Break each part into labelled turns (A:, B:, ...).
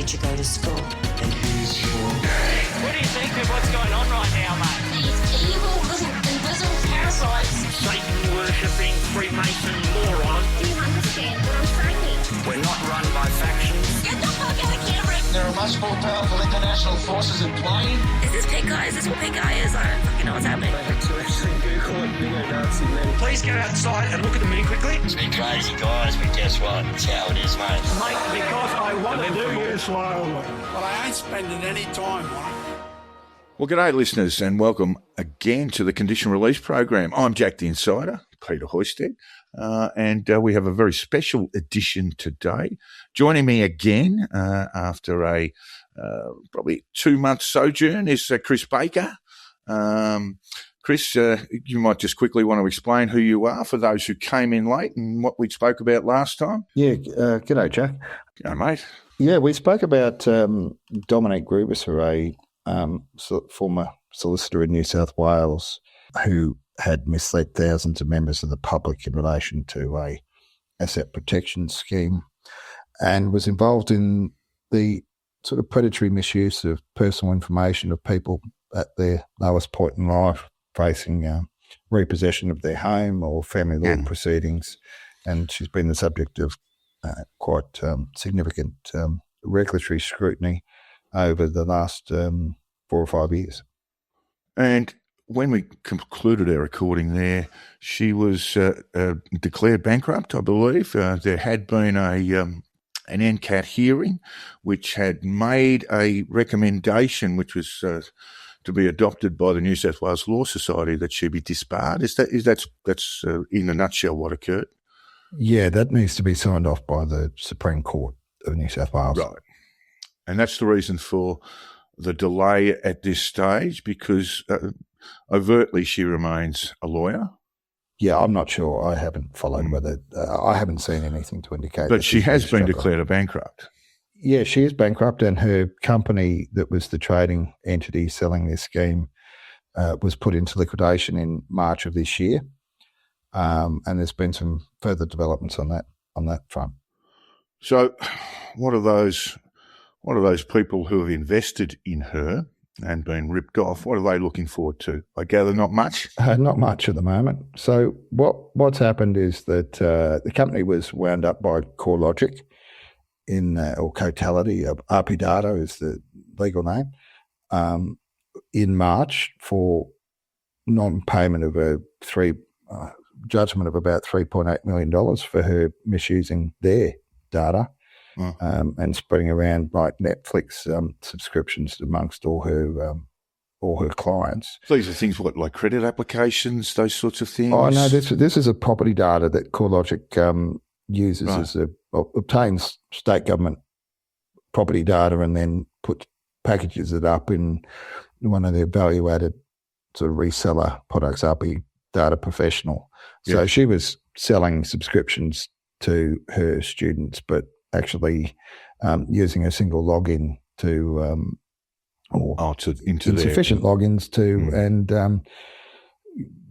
A: future go to school.
B: What do you think of what's going on right now, mate?
C: These evil little invisible parasites.
B: Satan-worshipping Freemason moron.
C: Do you understand what I'm saying?
B: We're not run by factions.
C: Get the fuck out of camera!
D: There are much more powerful international forces in play.
C: Is this pink eye? Is this what pink eye is? I don't fucking know what's happening.
B: Please go outside and look at the moon quickly.
E: It's been crazy, guys, but guess what? It's how it is, mate.
B: Mate, because I want to do you slowly.
D: But I ain't spending any time on it.
F: Well, g'day listeners and welcome again to the Conditional Release Program. I'm Jack the Insider, Peter Hoisted, and we have a very special edition today. Joining me again after a probably 2-month sojourn is Chris Baker. Chris, you might just quickly want to explain who you are for those who came in late and what we spoke about last time.
G: Yeah, g'day, Jack.
F: G'day, mate.
G: Yeah, we spoke about Dominic Grubisa, a former solicitor in New South Wales who had misled thousands of members of the public in relation to a asset protection scheme and was involved in the sort of predatory misuse of personal information of people at their lowest point in life, facing repossession of their home or family law proceedings. And she's been the subject of quite significant regulatory scrutiny over the last 4 or 5 years. And
F: when we concluded our recording there, she was declared bankrupt, I believe. There had been an NCAT hearing which had made a recommendation which was to be adopted by the New South Wales Law Society that she be disbarred. That's in a nutshell what occurred?
G: Yeah, that needs to be signed off by the Supreme Court of New South Wales.
F: Right. And that's the reason for the delay at this stage, because overtly she remains a lawyer.
G: Yeah, I'm not sure. I haven't followed whether I haven't seen anything to indicate.
F: But she has been declared a bankrupt.
G: Yeah, she is bankrupt, and her company that was the trading entity selling this scheme was put into liquidation in March of this year. And there's been some further developments on that front. So,
F: what are those people who have invested in her and been ripped off? What are they looking forward to? I gather not much.
G: Not much at the moment. So what's happened is that the company was wound up by CoreLogic or Cotality. RP Data is the legal name. In March for non-payment of a judgment of about $3.8 million for her misusing their data. And spreading around like Netflix subscriptions amongst all her clients.
F: So these are things like credit applications, those sorts of things.
G: Oh no, this is a property data that CoreLogic uses obtains state government property data and then packages it up in one of their value-added sort of reseller products, RP Data Professional. So she was selling subscriptions to her students, but actually using a single login insufficient logins and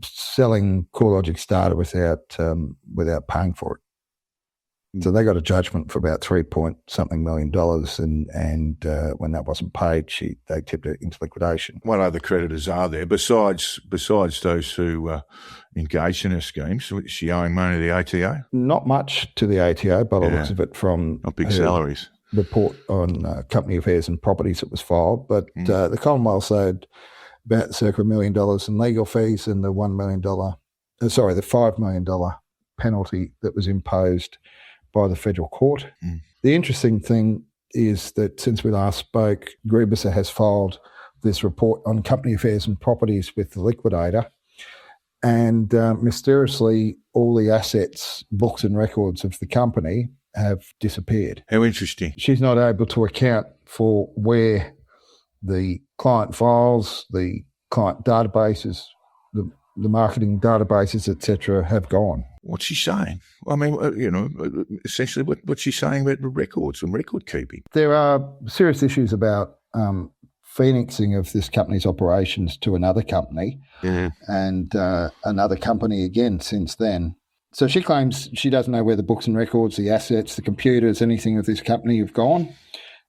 G: selling CoreLogic's data without paying for it. So they got a judgment for about $3-something million, and when that wasn't paid, they tipped it into liquidation.
F: What other creditors are there besides those who engaged in her schemes? Is she owing money to the ATO?
G: Not much to the ATO, by the looks of it, from
F: not big salaries.
G: Report on company affairs and properties that was filed, but the Commonwealth owed about circa $1 million in legal fees and the $5 million penalty that was imposed by the federal court. The interesting thing is that since we last spoke, Grubisa has filed this report on company affairs and properties with the liquidator, and mysteriously all the assets, books and records of the company have disappeared.
F: How interesting.
G: She's not able to account for where the client files, the client databases, the marketing databases, etc., have gone.
F: What's she saying? I mean, essentially what's she saying about records and record keeping?
G: There are serious issues about phoenixing of this company's operations to another company and another company again since then. So she claims she doesn't know where the books and records, the assets, the computers, anything of this company have gone.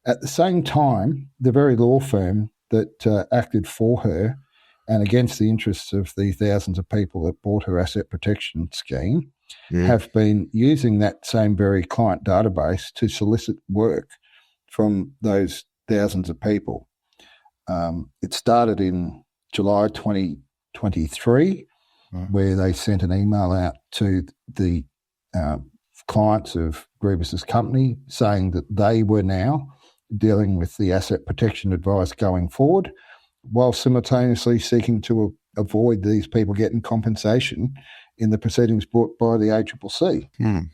G: At the same time, the very law firm that acted for her and against the interests of the thousands of people that bought her asset protection scheme have been using that same very client database to solicit work from those thousands of people. It started in July 2023, where they sent an email out to the clients of Grubisa's company saying that they were now dealing with the asset protection advice going forward, while simultaneously seeking to avoid these people getting compensation in the proceedings brought by the ACCC. There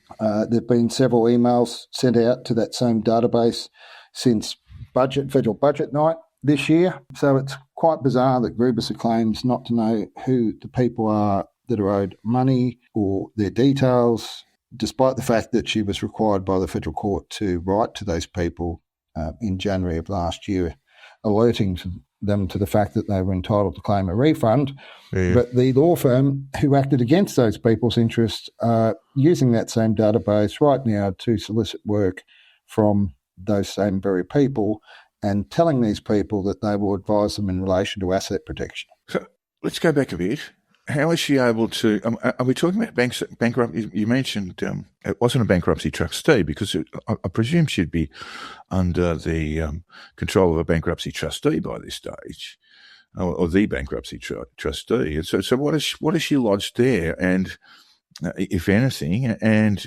G: have been several emails sent out to that same database since federal budget night this year. So it's quite bizarre that Grubisa claims not to know who the people are that are owed money or their details, despite the fact that she was required by the federal court to write to those people in January of last year, alerting them to the fact that they were entitled to claim a refund. But the law firm who acted against those people's interests are using that same database right now to solicit work from those same very people and telling these people that they will advise them in relation to asset protection.
F: So let's go back a bit. How is she able to? Are we talking about bankruptcy? You mentioned it wasn't a bankruptcy trustee because I presume she'd be under the control of a bankruptcy trustee by this stage, or the bankruptcy trustee. And so what is she lodged there? And if anything, and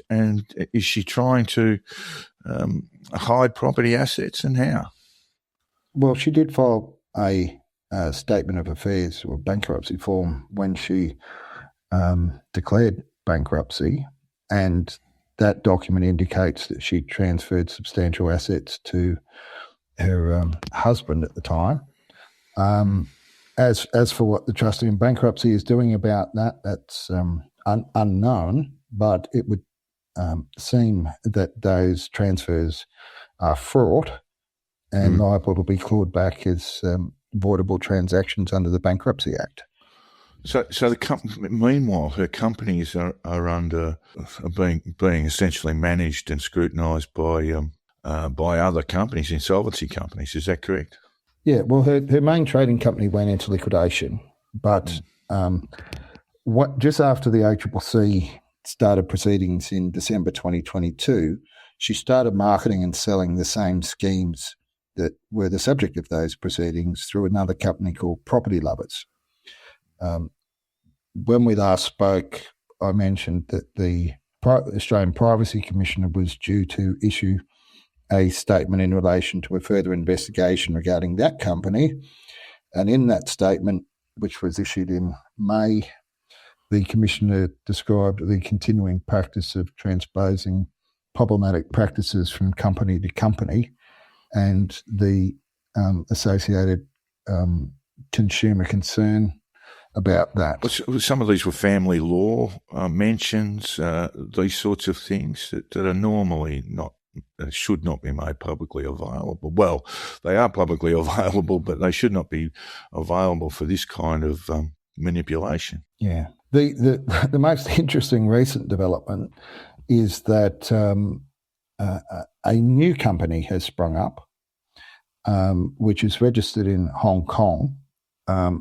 F: is she trying to hide property assets, and how?
G: Well, she did file a statement of affairs or bankruptcy form when she declared bankruptcy, and that document indicates that she transferred substantial assets to her husband at the time. As for what the trustee in bankruptcy is doing about that, that's unknown, but it would seem that those transfers are fraught and liable to be clawed back as voidable transactions under the Bankruptcy Act.
F: So meanwhile, her companies are being essentially managed and scrutinised by other companies, insolvency companies. Is that correct?
G: Yeah. Well, her main trading company went into liquidation, but just after the ACCC started proceedings in December 2022, she started marketing and selling the same schemes that were the subject of those proceedings through another company called Property Lovers. When we last spoke, I mentioned that the Australian Privacy Commissioner was due to issue a statement in relation to a further investigation regarding that company. And in that statement, which was issued in May, the Commissioner described the continuing practice of transposing problematic practices from company to company and the associated consumer concern about that.
F: Some of these were family law mentions, these sorts of things that are normally should not be made publicly available. Well, they are publicly available, but they should not be available for this kind of manipulation.
G: Yeah. The most interesting recent development is that a new company has sprung up, which is registered in Hong Kong,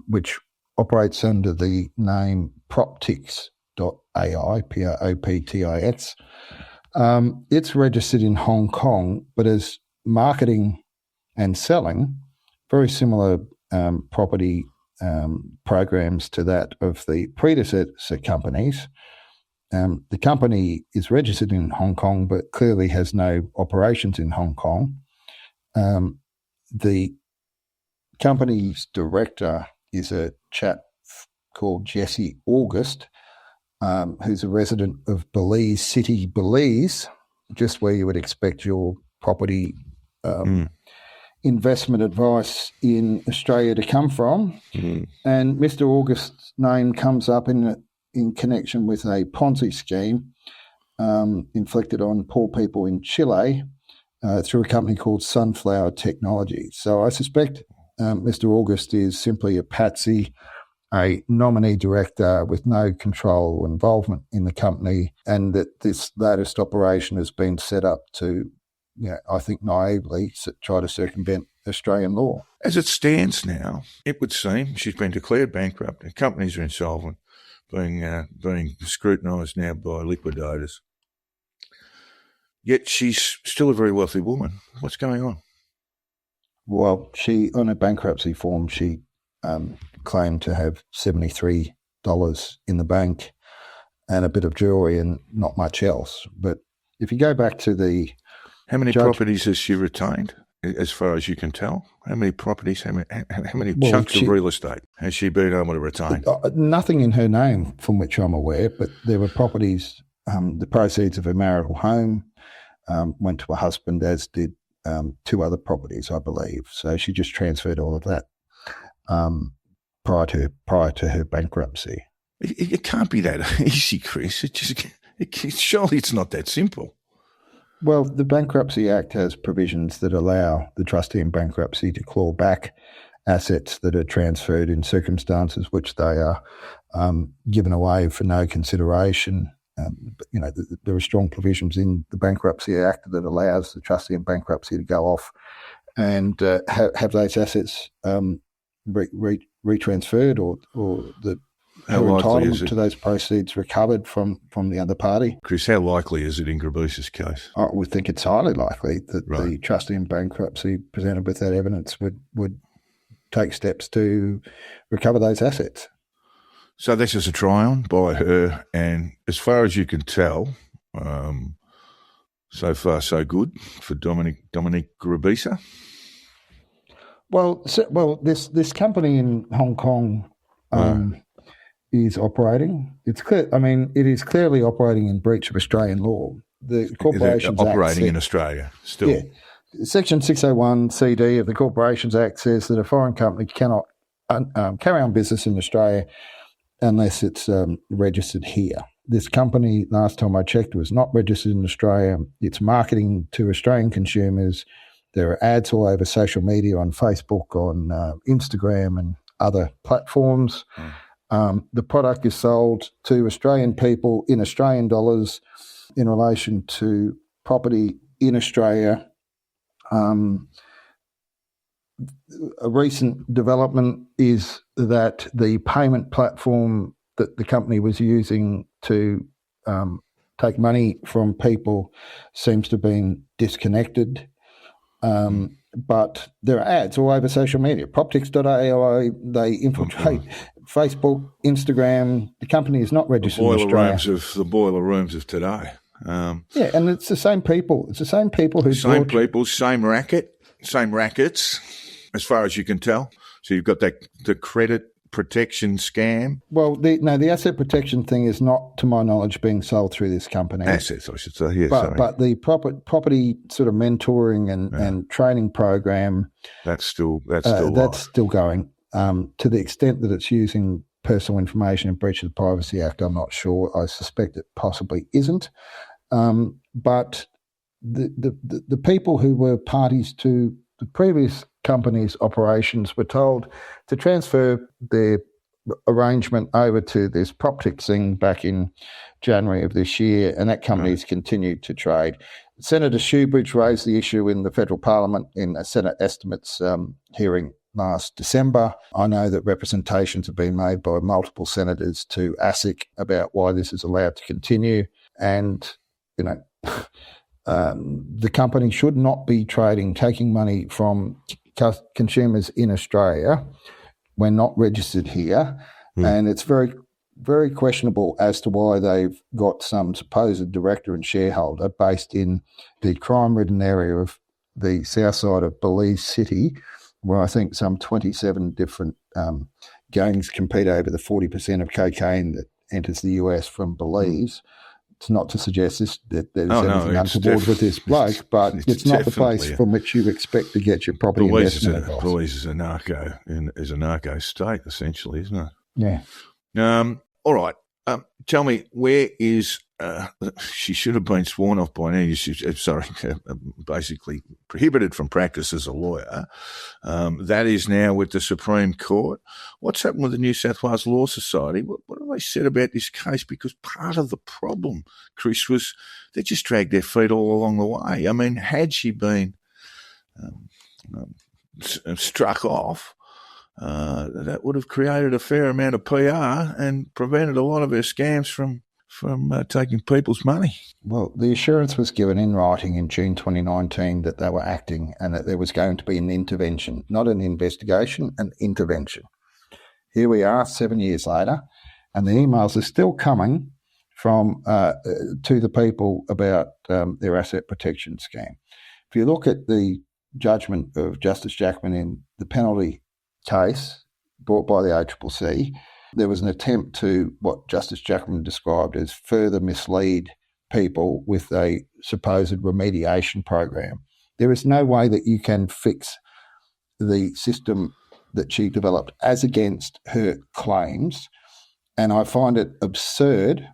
G: which operates under the name Proptix.ai, Proptix. It's registered in Hong Kong, but is marketing and selling very similar property programs to that of the predecessor companies. The company is registered in Hong Kong, but clearly has no operations in Hong Kong. The company's director is a chap called Jesse August, who's a resident of Belize City, Belize, just where you would expect your property investment advice in Australia to come from. And Mr. August's name comes up in connection with a Ponzi scheme inflicted on poor people in Chile through a company called Sunflower Technologies. So I suspect Mr. August is simply a patsy, a nominee director with no control or involvement in the company, and that this latest operation has been set up to I think naively try to circumvent Australian law.
F: As it stands now, it would seem she's been declared bankrupt and companies are insolvent, being scrutinised now by liquidators. Yet she's still a very wealthy woman. What's going on?
G: Well, on a bankruptcy form, she claimed to have $73 in the bank and a bit of jewellery and not much else. But if you go back to
F: how many properties has she retained, as far as you can tell? How many properties, how many chunks of real estate has she been able to retain?
G: Nothing in her name from which I'm aware, but there were properties, the proceeds of her marital home went to her husband, as did 2 other properties, I believe. So she just transferred all of that prior to her bankruptcy.
F: It can't be that easy, Chris. Surely it's not that simple.
G: Well, the Bankruptcy Act has provisions that allow the trustee in bankruptcy to claw back assets that are transferred in circumstances which they are given away for no consideration. There are strong provisions in the Bankruptcy Act that allows the trustee in bankruptcy to go off and have those assets retransferred or her entitlement to those proceeds recovered from the other party.
F: Chris, how likely is it in Grubisa's case?
G: I would think it's highly likely that the trustee in bankruptcy presented with that evidence would take steps to recover those assets.
F: So this is a try-on by her, and as far as you can tell, so far so good for Dominic Grubisa.
G: Well, this company in Hong Kong is operating. It's clear. I mean, it is clearly operating in breach of Australian law. The Corporations Act
F: operating in Australia still.
G: Yeah, Section 601 CD of the Corporations Act says that a foreign company cannot carry on business in Australia unless it's registered here. This company, last time I checked, was not registered in Australia. It's marketing to Australian consumers. There are ads all over social media, on Facebook, on Instagram and other platforms. The product is sold to Australian people in Australian dollars in relation to property in Australia. A recent development is that the payment platform that the company was using to take money from people seems to have been disconnected. But there are ads all over social media. Proptix.ai, they infiltrate Facebook, Instagram. The company is not registered in Australia.
F: The boiler rooms of today.
G: And it's the same people. It's the same people who
F: same rackets, as far as you can tell. So you've got the credit protection scam.
G: Well, the asset protection thing is not, to my knowledge, being sold through this company.
F: Assets, I should say. Yes,
G: but the property sort of mentoring and training program that's still going. To the extent that it's using personal information in breach of the Privacy Act, I'm not sure. I suspect it possibly isn't. But the people who were parties to the previous company's operations were told to transfer their arrangement over to this Proptix thing back in January of this year, and that company's continued to trade. Senator Shoebridge raised the issue in the federal parliament in a Senate estimates hearing last December. I know that representations have been made by multiple senators to ASIC about why this is allowed to continue, and the company should not be taking money from consumers in Australia. We're not registered here, and it's very, very questionable as to why they've got some supposed director and shareholder based in the crime-ridden area of the south side of Belize City, where I think some 27 different gangs compete over the 40% of cocaine that enters the US from Belize. It's not to suggest that there's anything untoward with this bloke, but it's not the place from which you expect to get your property investment advice.
F: Belize is a narco state, essentially, isn't it?
G: Yeah.
F: All right. Tell me, where is she should have been sworn off by now. Basically prohibited from practice as a lawyer. That is now with the Supreme Court. What's happened with the New South Wales Law Society? What have they said about this case? Because part of the problem, Chris, was they just dragged their feet all along the way. I mean, had she been struck off, that would have created a fair amount of PR and prevented a lot of her scams from taking people's money.
G: Well, the assurance was given in writing in June 2019 that they were acting and that there was going to be an intervention, not an investigation, an intervention. Here we are 7 years later, and the emails are still coming from to the people about their asset protection scheme. If you look at the judgment of Justice Jackman in the penalty case brought by the ACCC, there was an attempt to what Justice Jackman described as further mislead people with a supposed remediation program. There is no way that you can fix the system that she developed as against her claims, and I find it absurd,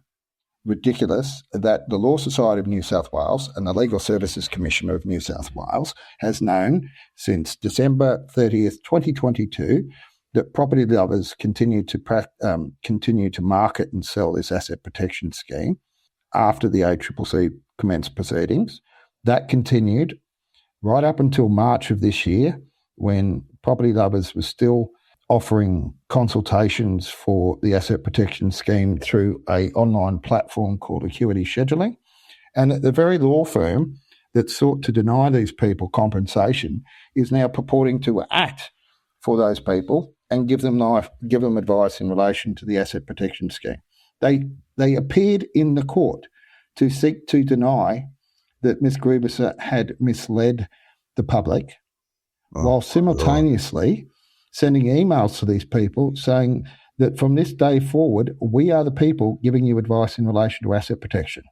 G: ridiculous, that the Law Society of New South Wales and the Legal Services Commissioner of New South Wales has known since December 30th, 2022, that property lovers continue to market and sell this asset protection scheme after the ACCC commenced proceedings. That continued right up until March of this year, when property lovers were still offering consultations for the asset protection scheme through an online platform called Acuity Scheduling. And the very law firm that sought to deny these people compensation is now purporting to act for those people and give them advice in relation to the asset protection scheme. They appeared in the court to seek to deny that Ms. Grubisa had misled the public, while simultaneously sending emails to these people saying that from this day forward, we are the people giving you advice in relation to asset protection.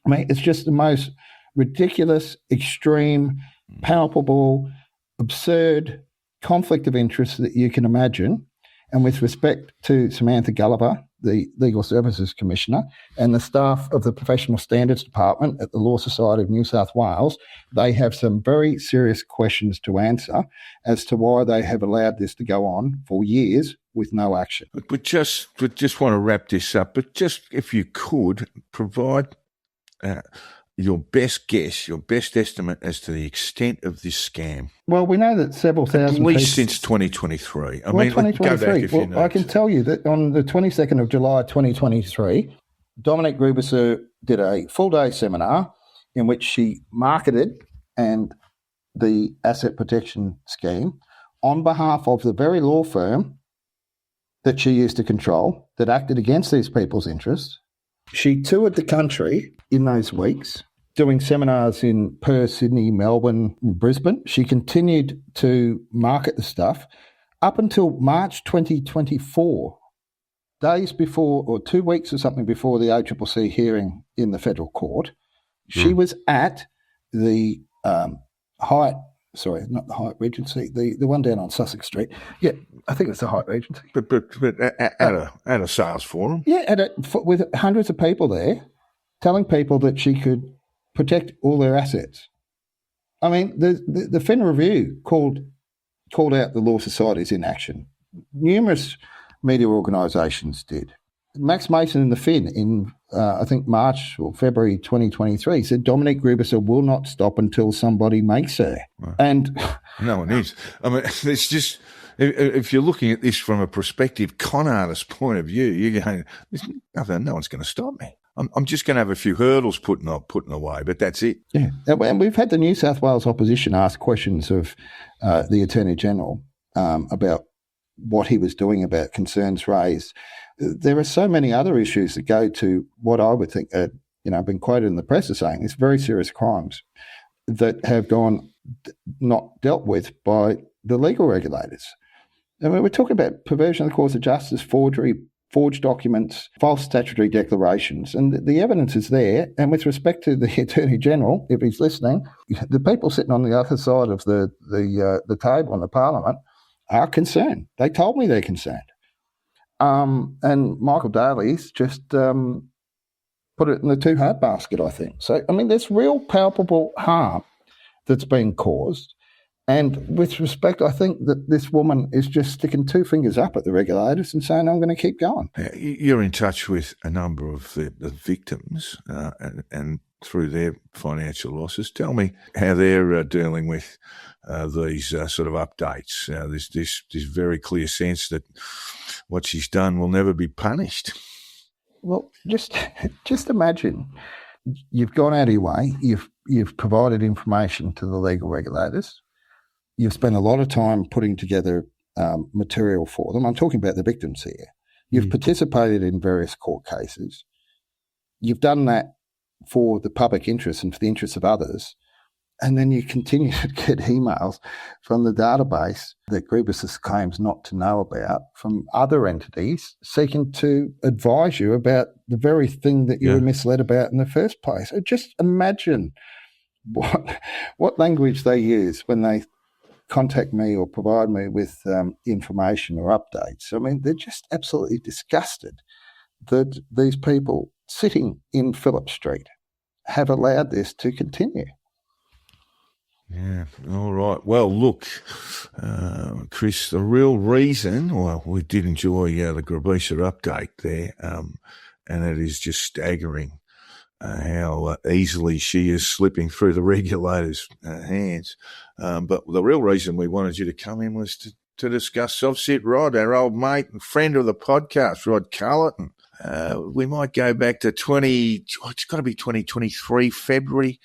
G: I mean, it's just the most ridiculous, extreme, palpable, absurd conflict of interest that you can imagine. And with respect to Samantha Gulliver, the Legal Services Commissioner, and the staff of the Professional Standards Department at the Law Society of New South Wales, they have some very serious questions to answer as to why they have allowed this to go on for years with no action.
F: But just want to wrap this up, but just if you could provide your best guess, your best estimate as to the extent of this scam.
G: Well, we know that several thousand
F: at least since 2023. I mean,
G: 2023.
F: go back if you know.
G: I can tell you that on the 22nd of July 2023, Dominic Grubisa did a full-day seminar in which she marketed the asset protection scheme on behalf of the very law firm that she used to control that acted against these people's interests. She toured the country in those weeks, doing seminars in Perth, Sydney, Melbourne, and Brisbane. She continued to market the stuff up until March 2024, days before, or 2 weeks or something before the ACCC hearing in the federal court. She was at the Hyatt Regency, the one down on Sussex Street. Yeah, I think it's the Hyatt Regency.
F: But at a sales forum?
G: Yeah, with hundreds of people there, telling people that she could protect all their assets. I mean, the Fin Review called out the Law Society's inaction. Numerous media organisations did. Max Mason in the Fin in, I think, March or February 2023 said Dominic Grubisa will not stop until somebody makes her. Right. And
F: no one is. I mean, it's just, if you're looking at this from a prospective con artist point of view, you're going, no one's going to stop me. I'm just going to have a few hurdles put away, but that's it.
G: Yeah, and we've had the New South Wales opposition ask questions of the Attorney General about what he was doing about concerns raised. There are so many other issues that go to what I would think are, been quoted in the press as saying, it's very serious crimes that have gone not dealt with by the legal regulators. I mean, we're talking about perversion of the course of justice, forgery, forged documents, false statutory declarations, and the evidence is there. And with respect to the Attorney General, if he's listening, the people sitting on the other side of the table in the Parliament are concerned. They told me they're concerned. And Michael Daly's just put it in the too hard basket, I think. So, I mean, there's real palpable harm that's been caused. And with respect, I think that this woman is just sticking two fingers up at the regulators and saying, I'm going to keep going.
F: You're in touch with a number of the victims and through their financial losses. Tell me how they're dealing with these sort of updates. There's this very clear sense that what she's done will never be punished.
G: Well, just imagine you've gone out of your way, you've provided information to the legal regulators, you've spent a lot of time putting together material for them. I'm talking about the victims here. You've participated in various court cases. You've done that for the public interest and for the interests of others. And then you continue to get emails from the database that Grubisa claims not to know about from other entities seeking to advise you about the very thing that you were misled about in the first place. So just imagine what language they use when they contact me or provide me with information or updates. I mean, they're just absolutely disgusted that these people sitting in Phillip Street have allowed this to continue.
F: Yeah, all right. Well, look, Chris, the real reason, well, we did enjoy the Grubisa update there, and it is just staggering how easily she is slipping through the regulators' hands. But the real reason we wanted you to come in was to discuss Self-Sit Rod, our old mate and friend of the podcast, Rod Culleton. We might go back to it's got to be 2023 February,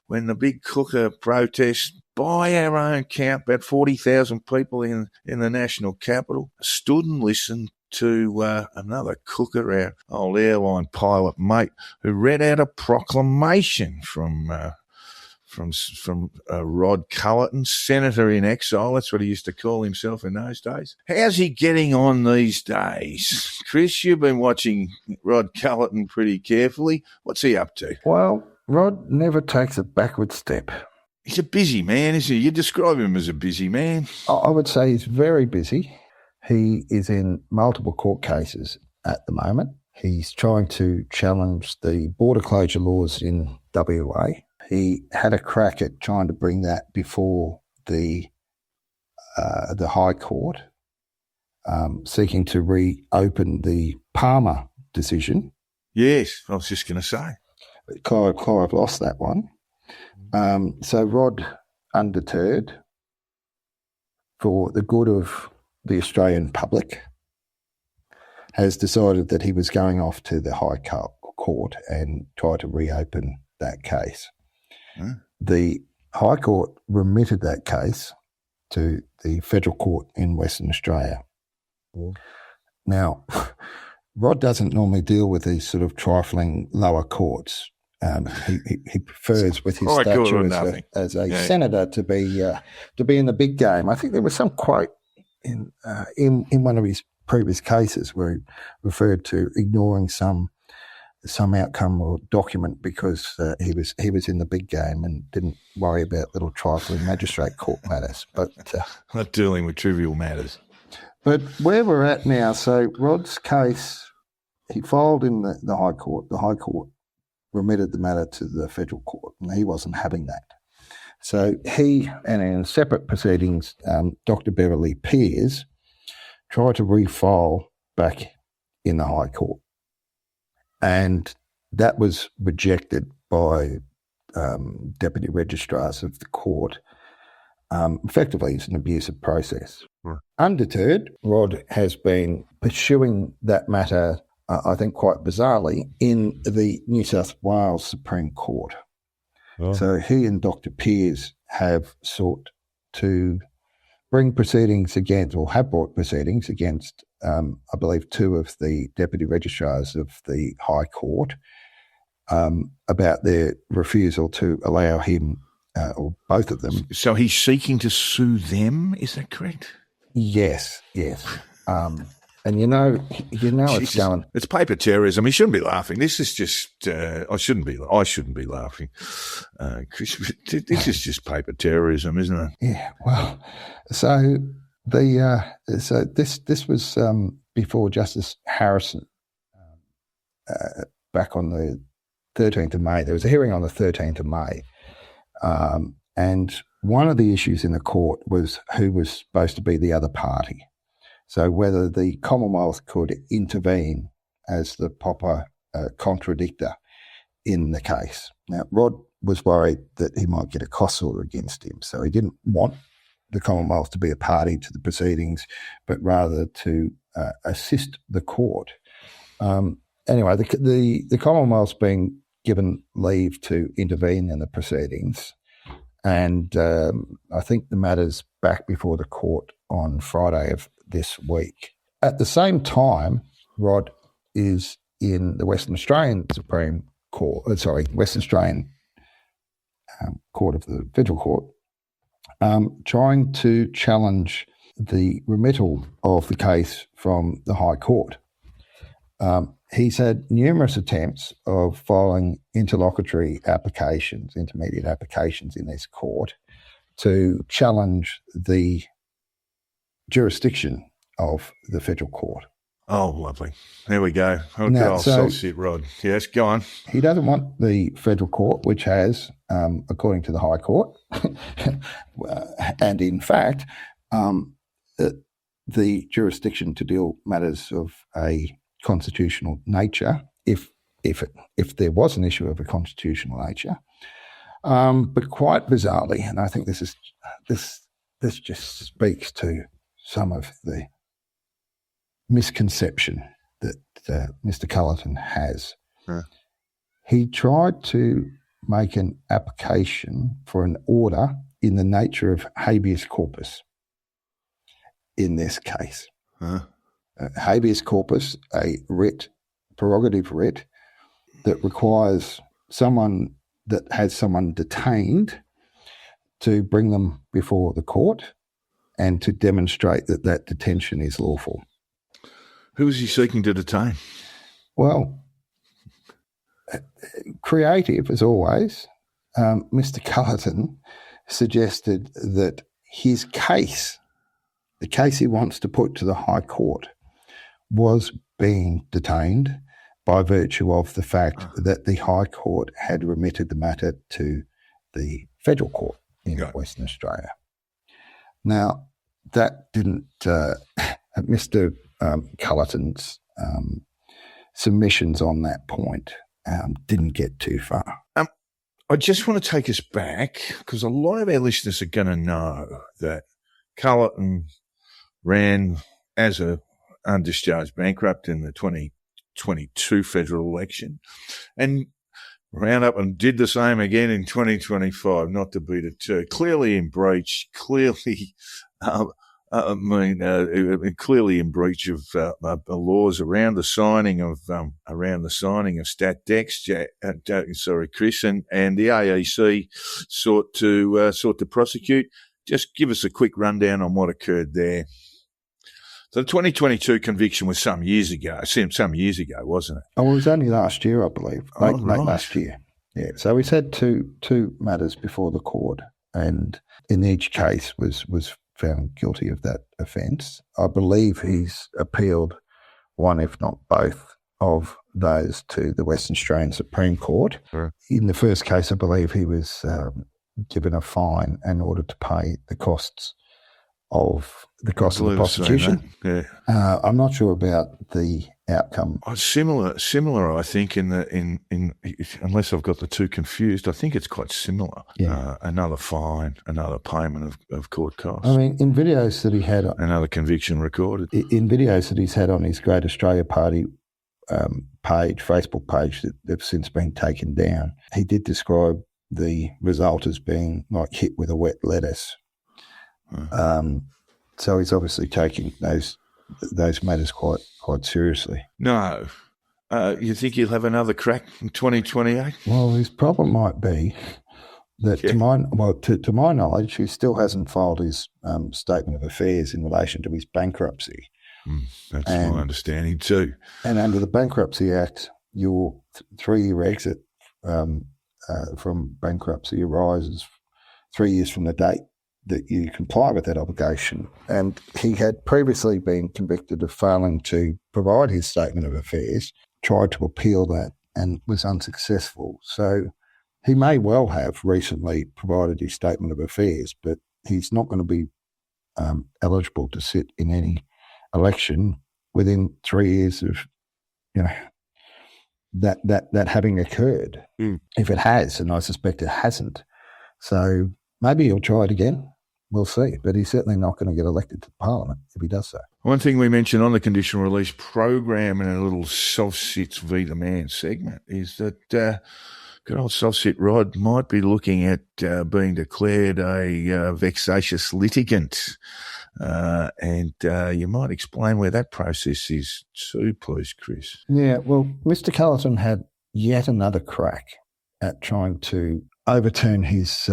F: when the big cooker protest by our own count, about 40,000 people in the national capital, stood and listened to another cooker, our old airline pilot mate, who read out a proclamation from Rod Culleton, senator in exile. That's what he used to call himself in those days. How's he getting on these days? Chris, you've been watching Rod Culleton pretty carefully. What's he up to?
G: Well, Rod never takes a backward step.
F: He's a busy man, isn't he? You describe him as a busy man.
G: I would say he's very busy. He is in multiple court cases at the moment. He's trying to challenge the border closure laws in WA. He had a crack at trying to bring that before the High Court, seeking to reopen the Palmer decision.
F: Yes, I was just going to say.
G: Clive lost that one. So Rod, undeterred, for the good of the Australian public, has decided that he was going off to the High Court and try to reopen that case. The High Court remitted that case to the Federal Court in Western Australia. Now, Rod doesn't normally deal with these sort of trifling lower courts. He prefers, with his stature as a senator, to be in the big game. I think there was some quote in one of his previous cases where he referred to ignoring some outcome or document because he was in the big game and didn't worry about little trifling magistrate court matters. But
F: not dealing with trivial matters.
G: But where we're at now, so Rod's case, he filed in the High Court. The High Court remitted the matter to the Federal Court, and he wasn't having that. So he, and in separate proceedings, Dr. Beverly Peers tried to refile back in the High Court. And that was rejected by deputy registrars of the court. Effectively, it's an abusive process. Right. Undeterred, Rod has been pursuing that matter, I think quite bizarrely, in the New South Wales Supreme Court. Oh. So he and Dr. Peers have sought to bring proceedings against, or have brought proceedings against, I believe, two of the deputy registrars of the High Court about their refusal to allow him, or both of them.
F: So he's seeking to sue them, is that correct?
G: Yes. And you know it's going.
F: It's paper terrorism. He shouldn't be laughing. This is just. I shouldn't be laughing. Chris, this is just paper terrorism, isn't it?
G: Yeah. Well, so this was before Justice Harrison, back on the 13th of May. There was a hearing on the 13th of May. And one of the issues in the court was who was supposed to be the other party. So whether the Commonwealth could intervene as the proper contradictor in the case. Now, Rod was worried that he might get a cost order against him, so he didn't want the Commonwealth to be a party to the proceedings, but rather to assist the court. Anyway, the Commonwealth's been given leave to intervene in the proceedings, and I think the matter's back before the court on Friday of this week. At the same time, Rod is in the Western Australian Supreme Court, Western Australian Court of the Federal Court, trying to challenge the remittal of the case from the High Court. He's had numerous attempts of filing interlocutory applications, intermediate applications in this court to challenge the jurisdiction of the federal court.
F: Oh, lovely. There we go. Okay,
G: Now,
F: I'll sit, Rod. Yes, go on.
G: He doesn't want the federal court, which has, according to the High Court, and in fact, the jurisdiction to deal matters of a constitutional nature, if there was an issue of a constitutional nature. But quite bizarrely, and I think this just speaks to some of the misconception that Mr. Culleton has.
F: Huh.
G: He tried to make an application for an order in the nature of habeas corpus in this case.
F: Huh.
G: Habeas corpus, a writ, prerogative writ, that requires someone that has someone detained to bring them before the court and to demonstrate that that detention is lawful.
F: Who is he seeking to detain?
G: Well, creative as always, Mr. Culleton suggested that his case, the case he wants to put to the High Court, was being detained by virtue of the fact that the High Court had remitted the matter to the Federal Court in Western Australia. Now, that didn't, Mr. Culleton's submissions on that point didn't get too far.
F: I just want to take us back because a lot of our listeners are going to know that Culleton ran as a undischarged bankrupt in the 2022 federal election and ran up and did the same again in 2025, not to beat it too. Clearly in breach, clearly in breach of the laws around the signing of stat decks. Chris, and the AEC sought to prosecute. Just give us a quick rundown on what occurred there. So the 2022 conviction was some years ago, wasn't it?
G: Oh, it was only last year, I believe. Late
F: Right.
G: last year. Yeah. So he's had two matters before the court, and in each case was found guilty of that offence. I believe he's appealed one, if not both, of those to the Western Australian Supreme Court.
F: Sure.
G: In the first case, I believe he was given a fine in order to pay the costs of the prosecution.
F: Yeah.
G: I'm not sure about the outcome.
F: Similar. I think unless I've got the two confused, I think it's quite similar.
G: Yeah.
F: Another fine, another payment of court costs.
G: I mean, in videos that he had,
F: Another conviction recorded.
G: in videos that he's had on his Great Australia Party Facebook page that have since been taken down, he did describe the result as being like hit with a wet lettuce. So he's obviously taking those matters quite seriously.
F: No. You think he'll have another crack in 2028?
G: Well, his problem might be that, to my knowledge, he still hasn't filed his statement of affairs in relation to his bankruptcy.
F: That's my understanding too.
G: And under the Bankruptcy Act, your 3-year exit from bankruptcy arises 3 years from the date that you comply with that obligation. And he had previously been convicted of failing to provide his statement of affairs, tried to appeal that, and was unsuccessful. So he may well have recently provided his statement of affairs, but he's not going to be eligible to sit in any election within 3 years of, that having occurred. If it has, and I suspect it hasn't. So maybe he'll try it again. We'll see. But he's certainly not going to get elected to Parliament if he does so.
F: One thing we mentioned on the conditional release program in a little soft sits v the man segment is that good old soft sit Rod might be looking at being declared a vexatious litigant. And you might explain where that process is too, please, Chris.
G: Yeah, well, Mr. Culleton had yet another crack at trying to overturn his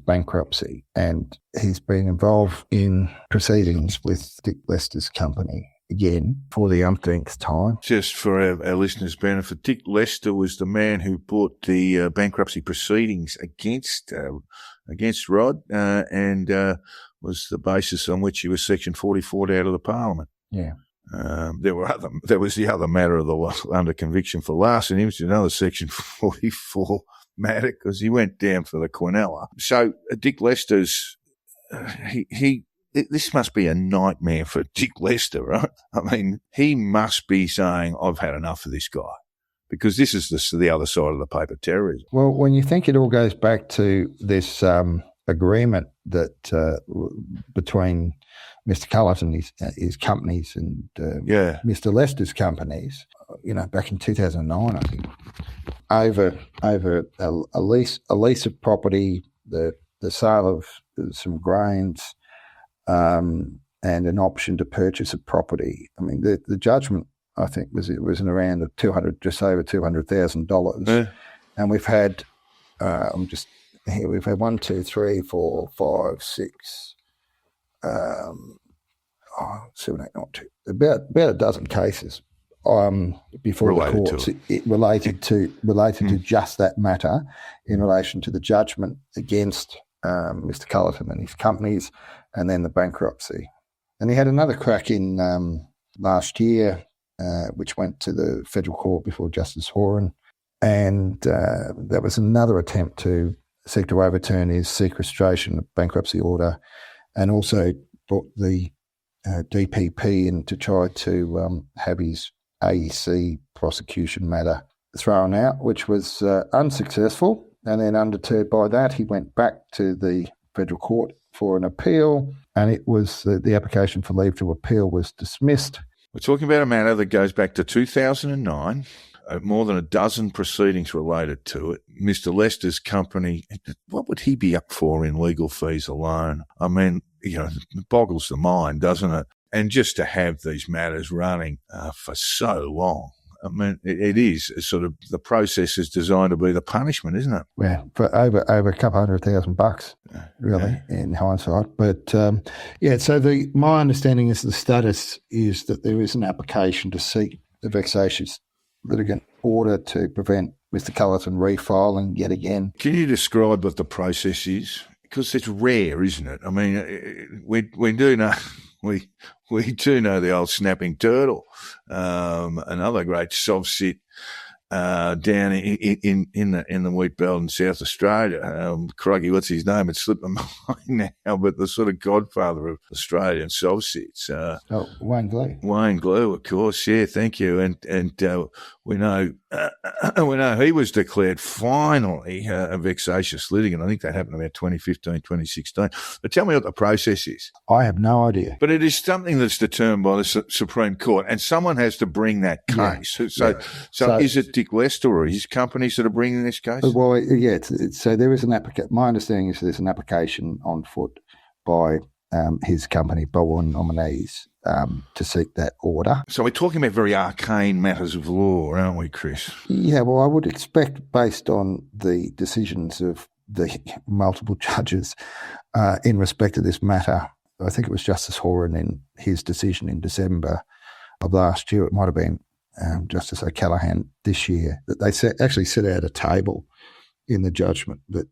G: bankruptcy, and he's been involved in proceedings with Dick Lester's company again for the umpteenth time.
F: Just for our listeners' benefit, Dick Lester was the man who brought the bankruptcy proceedings against Rod and was the basis on which he was Section 44 out of the Parliament.
G: Yeah.
F: There was the other matter of the under conviction for larceny, which is another Section 44 matter because he went down for the Quinella. So Dick Lester's this must be a nightmare for Dick Lester, right? I mean, he must be saying, "I've had enough of this guy," because this is the other side of the paper terrorism.
G: Well, when you think it all goes back to this agreement that between Mr. Culleton, his companies, and Mr. Lester's companies, back in 2009, I think, over a lease of property, the sale of some grains, and an option to purchase a property. I mean, the judgment, I think, was around just over $200,000, and we've had we've had 1, 2, 3, 4, 5, 6, 7, 8, 9, 2, about a dozen cases before
F: related
G: the courts related to just that matter in relation to the judgment against Mr. Culleton and his companies, and then the bankruptcy. And he had another crack in last year, which went to the federal court before Justice Horan, and there was another attempt to seek to overturn his sequestration of bankruptcy order, and also brought the DPP in to try to have his AEC prosecution matter thrown out, which was unsuccessful. And then undeterred by that, he went back to the federal court for an appeal, and it was the application for leave to appeal was dismissed.
F: We're talking about a matter that goes back to 2009. More than a dozen proceedings related to it. Mr. Lester's company, what would he be up for in legal fees alone? I mean, it boggles the mind, doesn't it? And just to have these matters running for so long, I mean, it is sort of, the process is designed to be the punishment, isn't it?
G: Yeah, for over $200,000, really, in hindsight. But so my understanding is the status is that there is an application to seek the vexatious litigant order to prevent Mr. Culleton refiling yet again.
F: Can you describe what the process is? Because it's rare, isn't it? I mean, we do know we do know the old snapping turtle, another great soft sit down in the wheat belt in South Australia. Crikey, what's his name? It's slipped my mind now, but the sort of godfather of Australian soft sits.
G: Wayne Glue.
F: Wayne Glue, of course. Yeah, thank you. And we know he was declared finally a vexatious litigant. I think that happened about 2015, 2016. But tell me what the process is.
G: I have no idea.
F: But it is something that's determined by the Supreme Court, and someone has to bring that case.
G: Yeah.
F: So is it Dick Lester or his companies that are bringing this case?
G: Well, yeah. So there is an application. My understanding is there's an application on foot by his company, Bowen Nominees, to seek that order.
F: So we're talking about very arcane matters of law, aren't we, Chris?
G: Yeah, well, I would expect, based on the decisions of the multiple judges in respect to this matter, I think it was Justice Horan in his decision in December of last year, it might have been Justice O'Callaghan this year, that they actually set out a table in the judgment that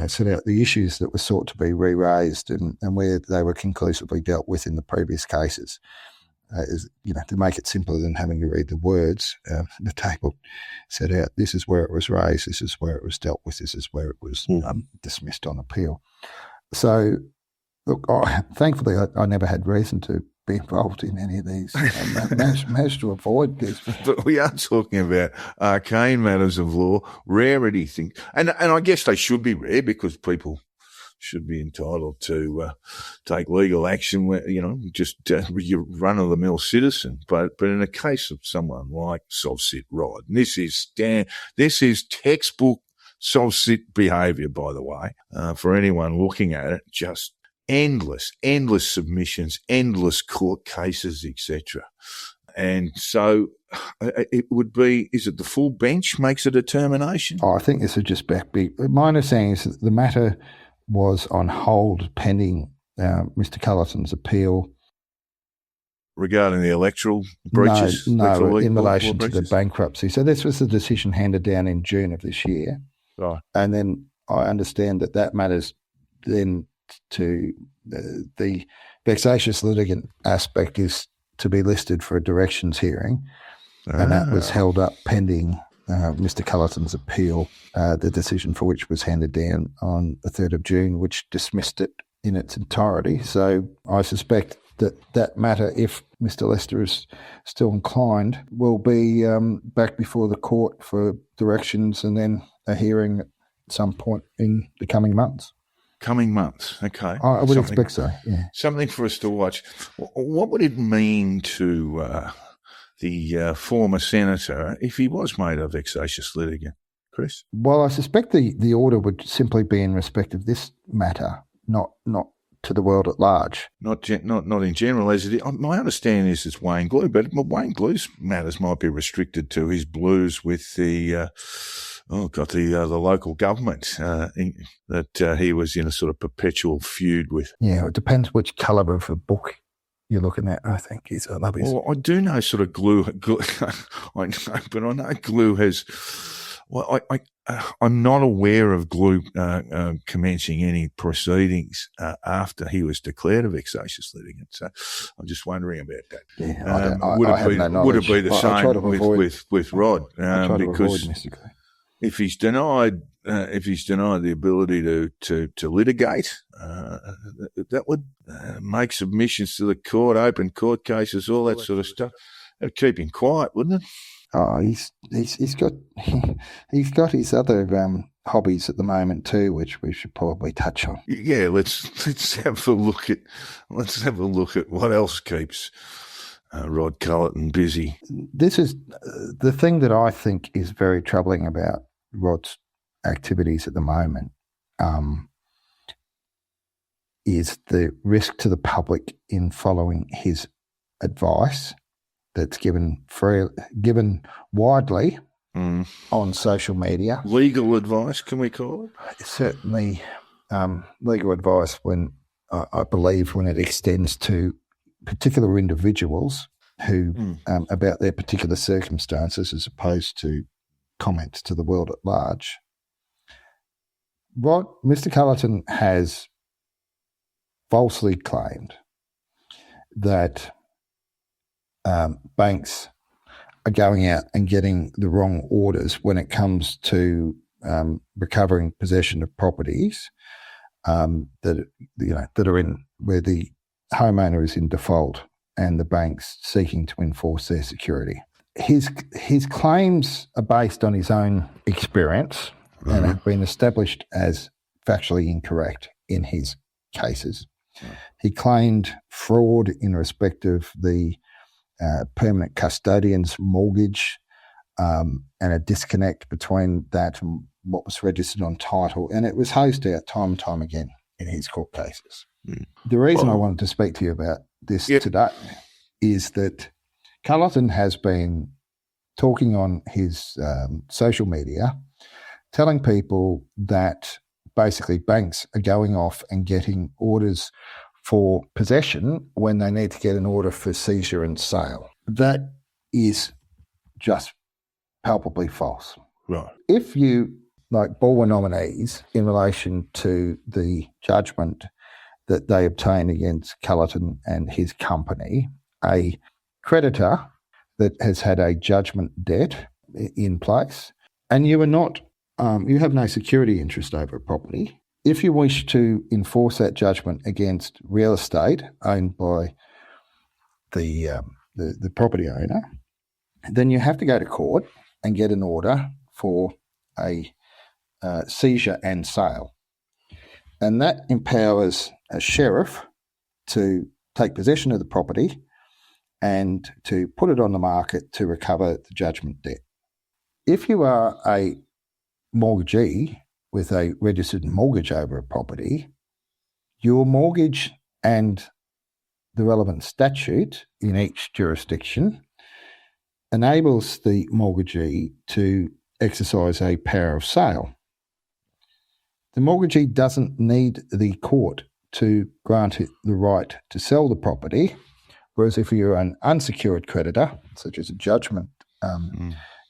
G: set out the issues that were sought to be re-raised and where they were conclusively dealt with in the previous cases. to make it simpler than having to read the words, the table set out this is where it was raised, this is where it was dealt with, this is where it was dismissed on appeal. So, look, thankfully I never had reason to be involved in any of these. Managed to avoid this.
F: But we are talking about arcane matters of law, rarity things. And I guess they should be rare because people should be entitled to take legal action where, just your run-of-the-mill citizen. But in a case of someone like Sovsit Rod, and this is textbook Sovsit behaviour, by the way, for anyone looking at it, just endless submissions, endless court cases, etc. And so it would be, is it the full bench makes a determination?
G: I think this would just be, my understanding is that the matter was on hold pending Mr. Culleton's appeal.
F: Regarding the electoral breaches?
G: No, in relation to the bankruptcy. So this was the decision handed down in June of this year.
F: Right.
G: And then I understand that matters then to the vexatious litigant aspect is to be listed for a directions hearing, and that was held up pending Mr. Culleton's appeal, the decision for which was handed down on the 3rd of June, which dismissed it in its entirety. So I suspect that matter, if Mr. Lester is still inclined, will be back before the court for directions and then a hearing at some point in the coming months.
F: Coming months, okay.
G: I would expect so, yeah.
F: Something for us to watch. What would it mean to the former senator if he was made a vexatious litigant, Chris?
G: Well, I suspect the order would simply be in respect of this matter, not to the world at large.
F: Not in general, as it is. My understanding is it's Wayne Glue, but Wayne Glue's matters might be restricted to his blues with the local government that he was in a sort of perpetual feud with.
G: Yeah, it depends which calibre of a book you're looking at, I think.
F: Well, I do know sort of Glue I know, but I know Glue has... Well, I'm not aware of Glue commencing any proceedings after he was declared a vexatious litigant. So I'm just wondering about that.
G: Yeah,
F: would it be the same with Rod? Because if he's denied the ability to litigate, that would make submissions to the court, open court cases, all that sort of stuff. That'd keep him quiet, wouldn't it?
G: Oh, he's got his other hobbies at the moment too, which we should probably touch on.
F: Yeah, let's have a look at what else keeps Rod Culleton busy.
G: This is the thing that I think is very troubling about Rod's activities at the moment. Is the risk to the public in following his advice that's given widely on social media.
F: Legal advice, can we call it?
G: Certainly legal advice when I believe when it extends to particular individuals who about their particular circumstances as opposed to comments to the world at large. What Mr. Culleton has falsely claimed that banks are going out and getting the wrong orders when it comes to recovering possession of properties that are in where the homeowner is in default and the bank's seeking to enforce their security. His claims are based on his own experience and have been established as factually incorrect in his cases. He claimed fraud in respect of the permanent custodian's mortgage and a disconnect between that and what was registered on title. And it was hosed out time and time again in his court cases. The reason I wanted to speak to you about this today is that Culleton has been talking on his social media, telling people that basically banks are going off and getting orders for possession when they need to get an order for seizure and sale. That is just palpably false.
F: Right.
G: If you, like Bulwer nominees, in relation to the judgment that they obtained against Culleton and his company, a creditor that has had a judgment debt in place, and you are not, you have no security interest over a property. If you wish to enforce that judgment against real estate owned by the property owner, then you have to go to court and get an order for a seizure and sale. And that empowers a sheriff to take possession of the property and to put it on the market to recover the judgment debt. If you are a mortgagee with a registered mortgage over a property, your mortgage and the relevant statute in each jurisdiction enables the mortgagee to exercise a power of sale. The mortgagee doesn't need the court to grant it the right to sell the property, whereas if you're an unsecured creditor, such as a judgment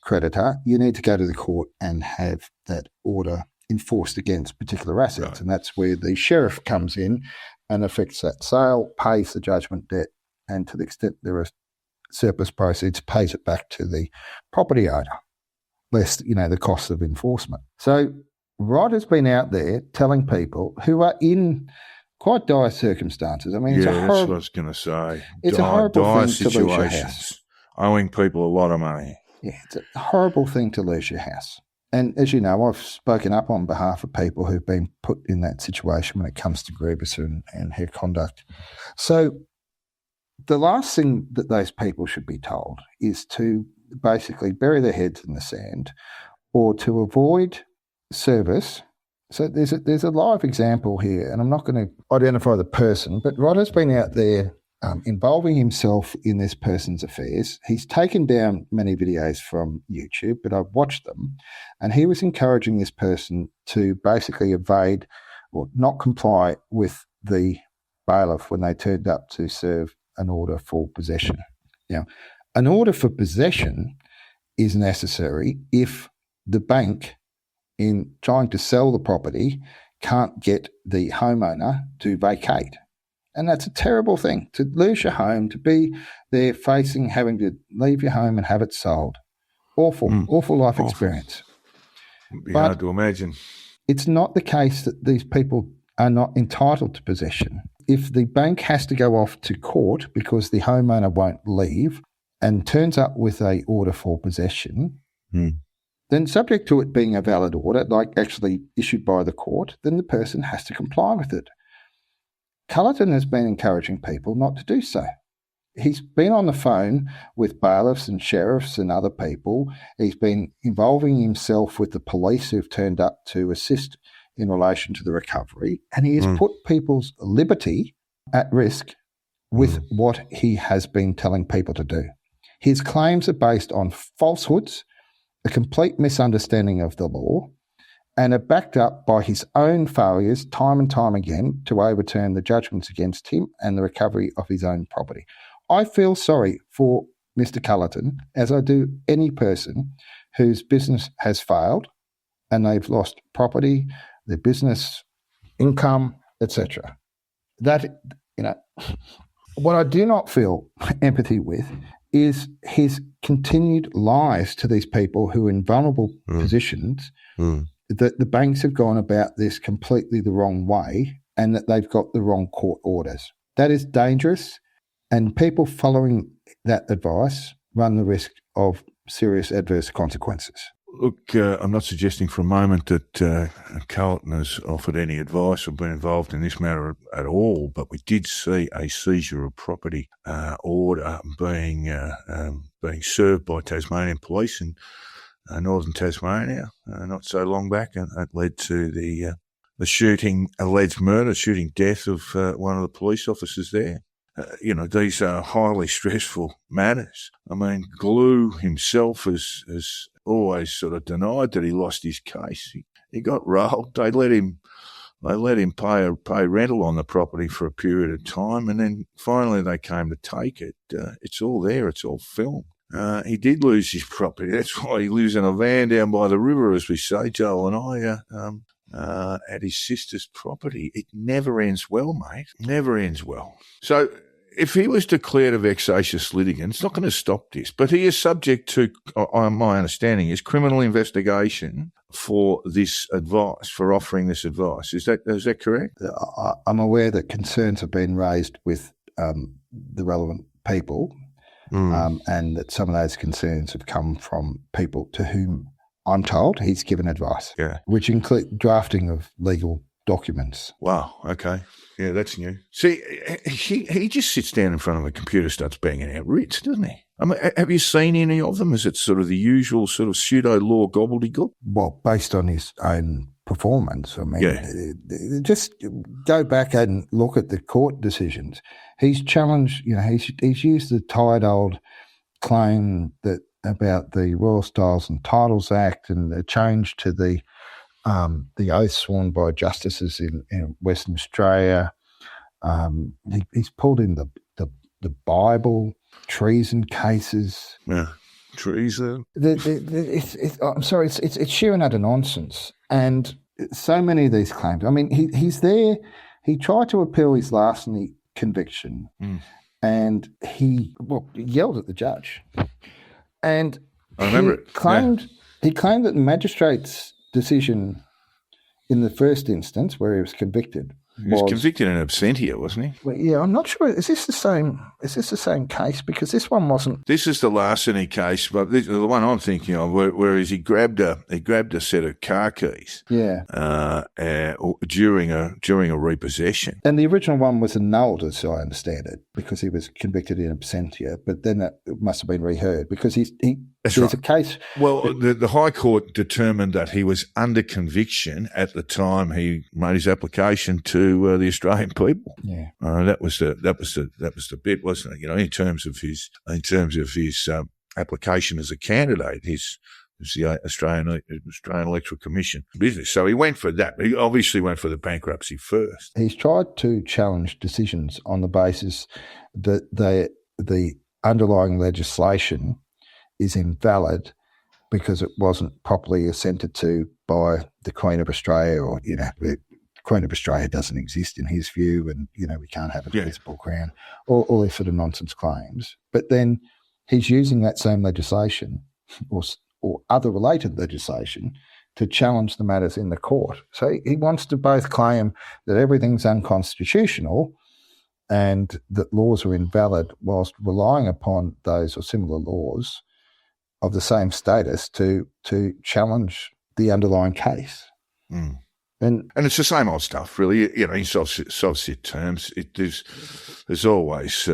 G: creditor, you need to go to the court and have that order enforced against particular assets. Right. And that's where the sheriff comes in and affects that sale, pays the judgment debt, and to the extent there are surplus proceeds, pays it back to the property owner, less, the cost of enforcement. So Rod has been out there telling people who are in quite dire circumstances. I mean, it's a horrible,
F: that's what I was going to say.
G: It's a horrible
F: dire
G: thing to lose your house.
F: Owing people a lot of money.
G: Yeah, it's a horrible thing to lose your house. And as you know, I've spoken up on behalf of people who've been put in that situation when it comes to Grubisa and her conduct. So the last thing that those people should be told is to basically bury their heads in the sand or to avoid service. So there's a live example here, and I'm not going to identify the person, but Rod has been out there involving himself in this person's affairs. He's taken down many videos from YouTube, but I've watched them, and he was encouraging this person to basically evade or not comply with the bailiff when they turned up to serve an order for possession. Now, an order for possession is necessary if the bank, in trying to sell the property, can't get the homeowner to vacate. And that's a terrible thing, to lose your home, to be there facing having to leave your home and have it sold. Awful life experience.
F: It'd be hard to imagine.
G: It's not the case that these people are not entitled to possession. If the bank has to go off to court because the homeowner won't leave and turns up with an order for possession, then subject to it being a valid order, like actually issued by the court, then the person has to comply with it. Culleton has been encouraging people not to do so. He's been on the phone with bailiffs and sheriffs and other people. He's been involving himself with the police who've turned up to assist in relation to the recovery, and he has put people's liberty at risk with what he has been telling people to do. His claims are based on falsehoods, a complete misunderstanding of the law, and are backed up by his own failures time and time again to overturn the judgments against him and the recovery of his own property. I feel sorry for Mr. Culleton, as I do any person whose business has failed and they've lost property, their business, income, etc. That, what I do not feel empathy with is his continued lies to these people who are in vulnerable positions, that the banks have gone about this completely the wrong way and that they've got the wrong court orders. That is dangerous, and people following that advice run the risk of serious adverse consequences.
F: Look, I'm not suggesting for a moment that Culleton has offered any advice or been involved in this matter at all, but we did see a seizure of property order being served by Tasmanian police in northern Tasmania not so long back, and that led to the shooting, alleged murder, shooting death of one of the police officers there. These are highly stressful matters. I mean, Glue himself has always sort of denied that he lost his case. He got rolled. They let him pay rental on the property for a period of time, and then finally they came to take it. It's all there. It's all filmed. He did lose his property. That's why he lives in a van down by the river, as we say, Joel and I, at his sister's property. It never ends well, mate. Never ends well. So if he was declared a vexatious litigant, it's not going to stop this. But he is subject to, my understanding, is criminal investigation for this advice, for offering this advice. Is that correct?
G: I'm aware that concerns have been raised with the relevant people, and that some of those concerns have come from people to whom I'm told he's given advice, which include drafting of legal documents.
F: Wow. Okay. Yeah, that's new. See, he just sits down in front of a computer, starts banging out writs, doesn't he? I mean, have you seen any of them? Is it sort of the usual sort of pseudo-law gobbledygook?
G: Well, based on his own performance, I mean, just go back and look at the court decisions. He's challenged, he's used the tired old claim that about the Royal Styles and Titles Act and the change to the oath sworn by justices in Western Australia. He's pulled in the Bible, treason cases.
F: Yeah, treason.
G: I'm sorry, it's sheer and utter nonsense. And so many of these claims. I mean, he's there. He tried to appeal his larceny conviction, and he yelled at the judge. And
F: I remember
G: he claimed that the magistrate's decision in the first instance, where he was convicted,
F: he was convicted in absentia, wasn't he?
G: Well, yeah, I'm not sure. Is this the same case? Because this one wasn't.
F: This is the larceny case, but the one I'm thinking of, whereas he grabbed a set of car keys, during a repossession.
G: And the original one was annulled, as I understand it, because he was convicted in absentia. But then it must have been reheard because there's a case.
F: Well, the High Court determined that he was under conviction at the time he made his application to the Australian people.
G: Yeah,
F: that was the bit, wasn't it? In terms of his application as a candidate, his the Australian Electoral Commission business. So he went for that. He obviously went for the bankruptcy first.
G: He's tried to challenge decisions on the basis that the underlying legislation is invalid because it wasn't properly assented to by the Queen of Australia, or the Queen of Australia doesn't exist in his view, and we can't have a visible crown, all these sort of nonsense claims. But then he's using that same legislation or other related legislation to challenge the matters in the court. So he wants to both claim that everything's unconstitutional and that laws are invalid, whilst relying upon those or similar laws of the same status to challenge the underlying case.
F: Mm. And it's the same old stuff, really. In soft terms, there's always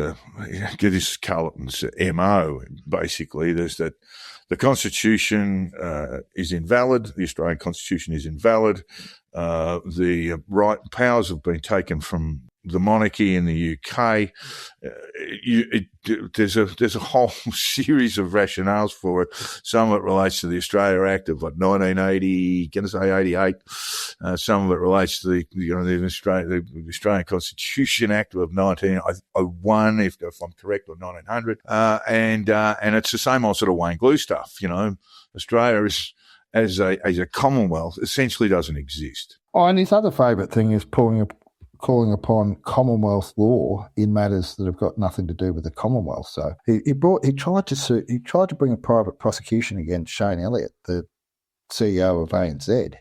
F: this Culleton's MO. Basically, there's that the Constitution is invalid. The Australian Constitution is invalid. The powers have been taken from the monarchy in the UK. There's a whole series of rationales for it. Some of it relates to the Australia Act of 1980, 88. Some of it relates to the Australian Constitution Act of 1901, if I'm correct, or 1900. And it's the same old sort of Wayne Glue stuff. Australia as a Commonwealth essentially doesn't exist.
G: Oh, and his other favourite thing is calling upon Commonwealth law in matters that have got nothing to do with the Commonwealth. So he tried to bring a private prosecution against Shane Elliott, the CEO of ANZ,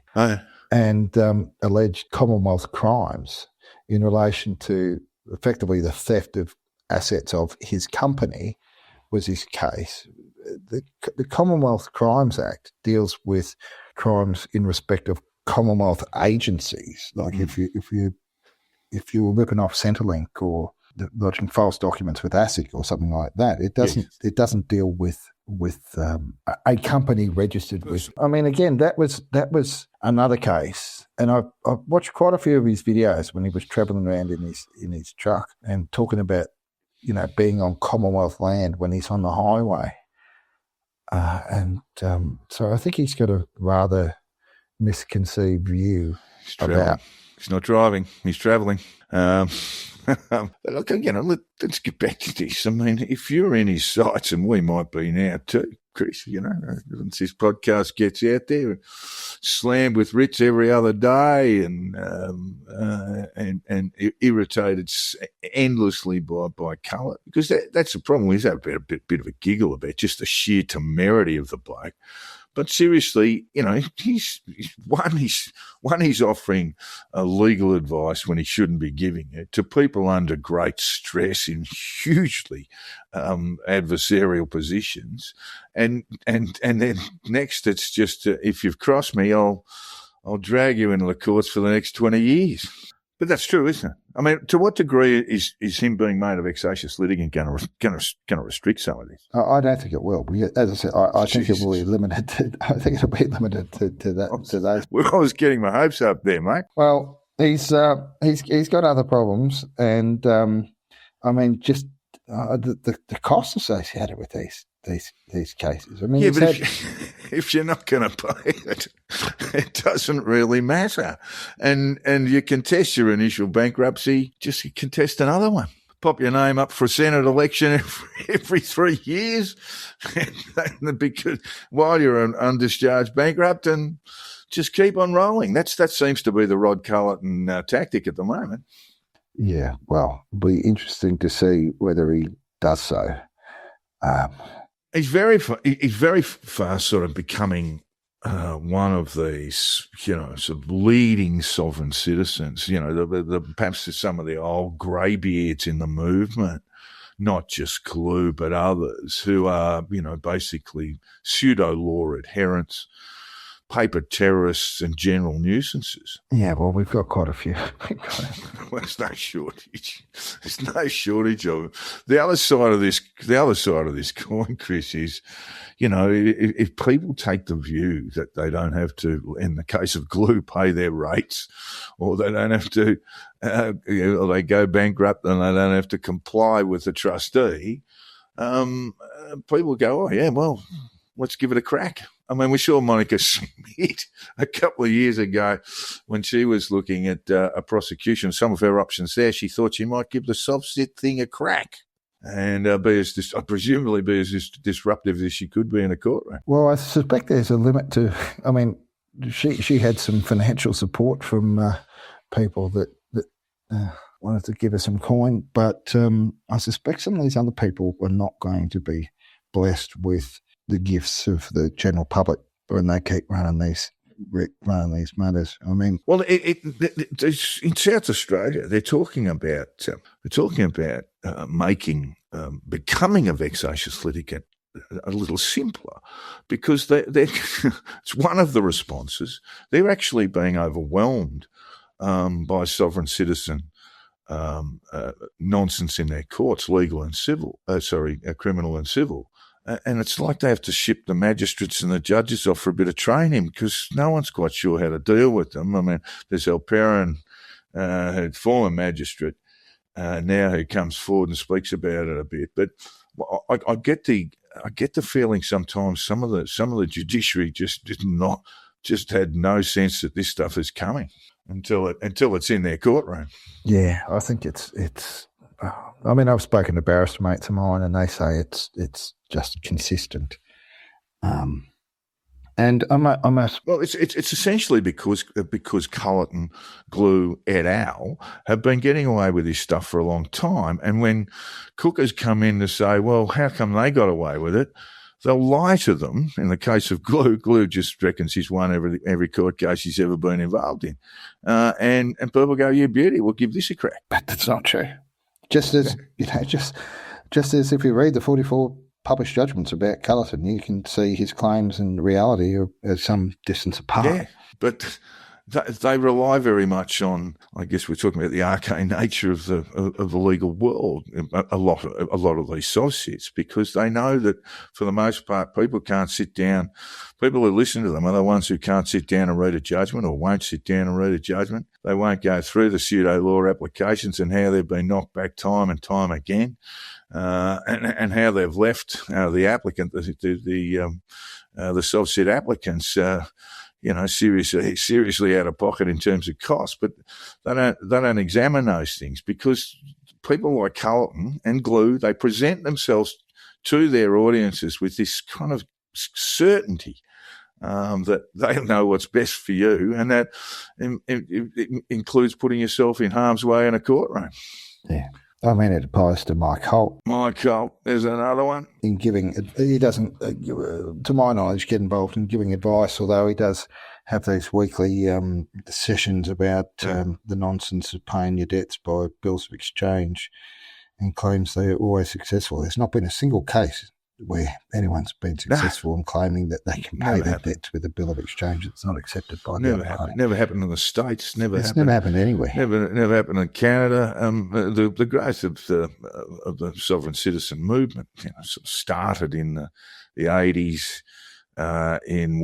G: and alleged Commonwealth crimes in relation to effectively the theft of assets of his company was his case. The Commonwealth Crimes Act deals with crimes in respect of Commonwealth agencies, like if you were ripping off Centrelink or lodging false documents with ASIC or something like that. It doesn't deal with a company registered with. I mean, again, that was another case, and I've watched quite a few of his videos when he was travelling around in his truck and talking about being on Commonwealth land when he's on the highway, so I think he's got a rather misconceived view about.
F: He's not driving, he's travelling. But look, let's get back to this. I mean, if you're in his sights, and we might be now too, Chris, once this podcast gets out there, slammed with writs every other day and irritated endlessly by colour. Because that's the problem. We've had a bit of a giggle about just the sheer temerity of the bloke. But seriously, he's offering legal advice when he shouldn't be giving it to people under great stress in hugely adversarial positions, and then next it's just if you've crossed me, I'll drag you into the courts for the next 20 years. But that's true, isn't it? I mean, to what degree is him being made a vexatious litigant going to restrict some of this?
G: I don't think it will. As I said, I think it will be limited. I think it'll be limited to that. To those.
F: Well, I was getting my hopes up there, mate.
G: Well, he's got other problems, and I mean, just the costs associated with these cases. I mean,
F: yeah, but if you're not going to pay it, it doesn't really matter. And you contest your initial bankruptcy, just contest another one. Pop your name up for a Senate election every 3 years because while you're an undischarged bankrupt, and just keep on rolling. That seems to be the Rod Culleton tactic at the moment. Yeah, well, it'll be interesting to see whether he does so. He's very fast sort of becoming one of these, sort of leading sovereign citizens, perhaps some of the old greybeards in the movement, not just Glue, but others who are, basically pseudo-law adherents, paper terrorists and general nuisances. Yeah, well, we've got quite a few. Well, there's no shortage. There's no shortage of them. The other side of this coin, Chris, is, if people take the view that they don't have to, in the case of Glue, pay their rates, or they don't have to, or they go bankrupt and they don't have to comply with the trustee, people go, oh yeah, well, let's give it a crack. I mean, we saw Monica Smith a couple of years ago when she was looking at a prosecution. Some of her options there, she thought she might give the soft-sit thing a crack and presumably be as disruptive as she could be in a courtroom. Well, I suspect there's a limit to. I mean, she had some financial support from people that wanted to give her some coin, but I suspect some of these other people were not going to be blessed with the gifts of the general public when they keep running these matters. I mean, well, in South Australia, they're talking about making becoming a vexatious litigant a little simpler, because it's one of the responses. They're actually being overwhelmed by sovereign citizen nonsense in their courts, legal and civil. Criminal and civil. And it's like they have to ship the magistrates and the judges off for a bit of training because no one's quite sure how to deal with them. I mean, there's Alperin, former magistrate, now who comes forward and speaks about it a bit. But I get the feeling sometimes some of the judiciary just had no sense that this stuff is coming until it's in their courtroom. Yeah, I think it's. I mean, I've spoken to barrister mates of mine, and they say it's just consistent. And well, it's essentially because Culleton, Glue, et al. Have been getting away with this stuff for a long time, and when Cookers come in to say, well, how come they got away with it? They'll lie to them. In the case of Glue just reckons he's won every court case he's ever been involved in, and people go, yeah, beauty, we'll give this a crack. But that's not true. Just as just as if you read the 44 published judgments about Culleton, you can see his claims and reality are some distance apart. Yeah, but they rely very much on, I guess we're talking about the arcane nature of the legal world, a lot of these soft-sits, because they know that for the most part people can't sit down. People who listen to them are the ones who can't sit down and read a judgment, or won't sit down and read a judgment. They won't go through the pseudo-law applications and how they've been knocked back time and time again, and how they've left the applicant, the soft-sit applicants, seriously out of pocket in terms of cost. But they don't examine those things, because people like Culleton and Glue, they present themselves to their audiences with this kind of certainty that they'll know what's best for you, and that it includes putting yourself in harm's way in a courtroom.
G: Yeah. I mean, it applies to Mike Holt.
F: Mike Holt, there's another one.
G: In giving, he doesn't, to my knowledge, get involved in giving advice, although he does have these weekly sessions about the nonsense of paying your debts by bills of exchange, and claims they're always successful. There's not been a single case where anyone's been successful in claiming that they can pay their debts with a bill of exchange that's not accepted by the other party.
F: Never happened in the States.
G: Never happened anywhere.
F: Never happened in Canada. The growth of the sovereign citizen movement, sort of started in the 80s in